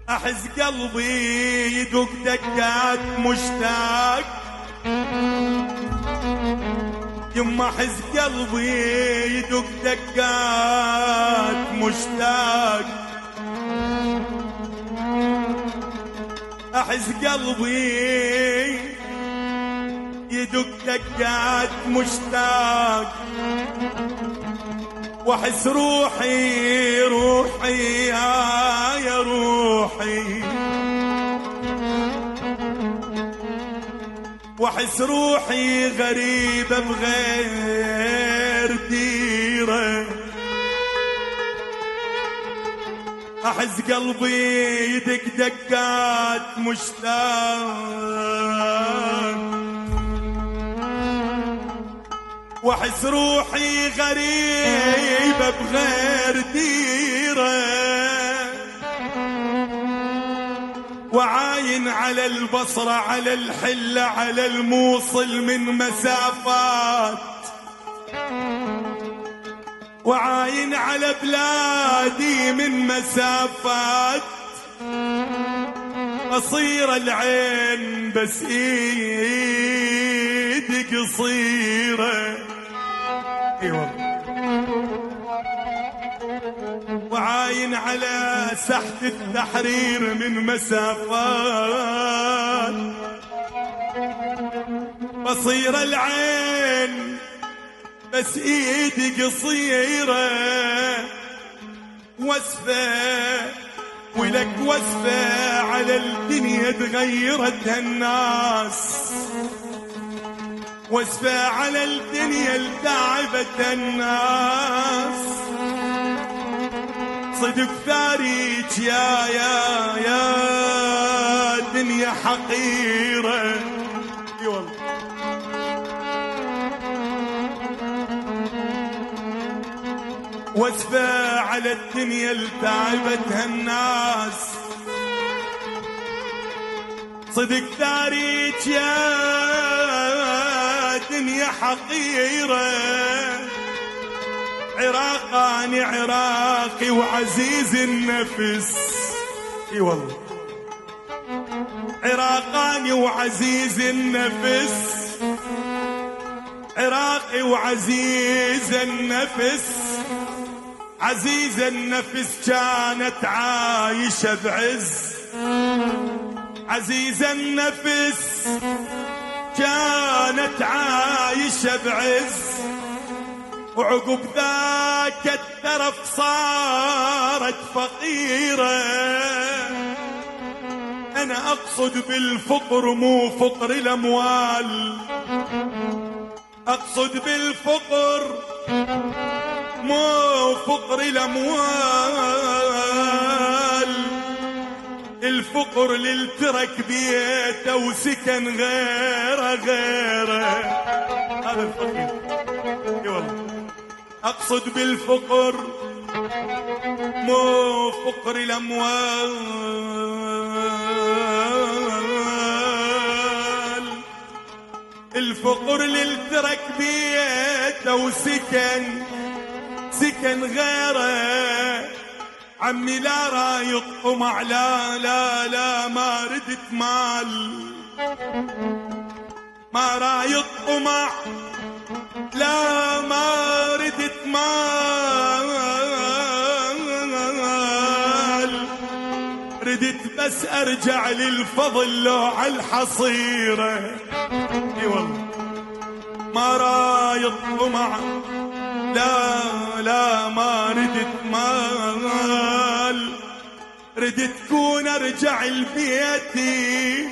أحس قلبي يدق دقات مشتاق، يما أحس قلبي يدق دقات مشتاق، أحس قلبي يدق دقات مشتاق، واحس روحي روحي يا روحي، واحس روحي غريبة بغير ديرة، احس قلبي يدق دقات مشتاق، واحس روحي غريبة بغير ديرة، وعاين على البصرة على الحلة على الموصل من مسافات، وعاين على بلادي من مسافات، قصيرة العين بس ايدي قصيرة، ايوه، وعاين على ساحة التحرير من مسافات، قصيرة العين بس ايدي قصيرة، واسفة ولك واسفة على الدنيا تغيرتها الناس، واسفة على الدنيا التعبت الناس، صدق ثاريك يا دنيا حقيرة، اي والله، واسفة على الدنيا التعبتها الناس، صدق ثاريك يا دنيا حقيرة، عراقاني عراقي وعزيز النفس، اي والله، عراقاني وعزيز النفس، عراقي وعزيز النفس، عزيز النفس كانت عايشة بعز، عزيز النفس كانت عايشة بعز، وعقب ذاك الترف صارت فقيرة، أنا أقصد بالفقر مو فقر الأموال، أقصد بالفقر مو فقر الأموال، الفقر للترك بيته وسكن غيره، هذا الفقير، اي والله، أقصد بالفقر مو فقر الأموال، الفقر للترك بيته وسكن غيره، عمي لا رايط طمع، لا ما ردت مال، ما رايط طمع، لا ما ردت مال، ردت بس ارجع للفضل لو على الحصيرة، اي والله، ما رايط طمع، لا ما ردت مال، ردت كون ارجع لبيتي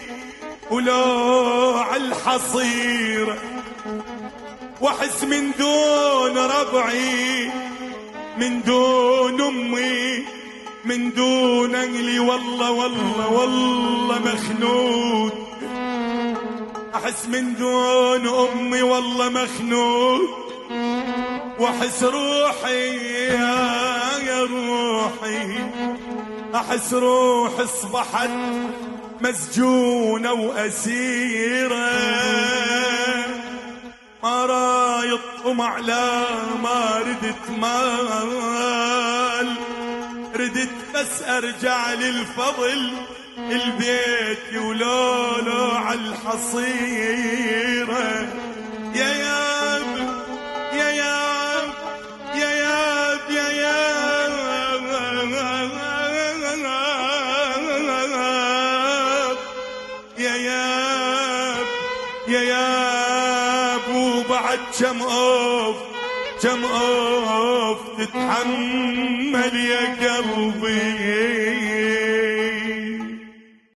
ولو على الحصيرة، واحس من دون ربعي من دون امي من دون اهلي والله مخنوق، احس من دون امي والله مخنوق، واحس روحي يا روحي، احس روح اصبحت مسجونة واسيرة، ما رايط طمع لا ما ردت مال، ردت بس ارجع للفضل البيت ولولو عالحصيرة. يا ياب يا ياب يا ياب يا ياب يا ياب يا ياب. وبعد كم اوف تتحمل يا قلبي.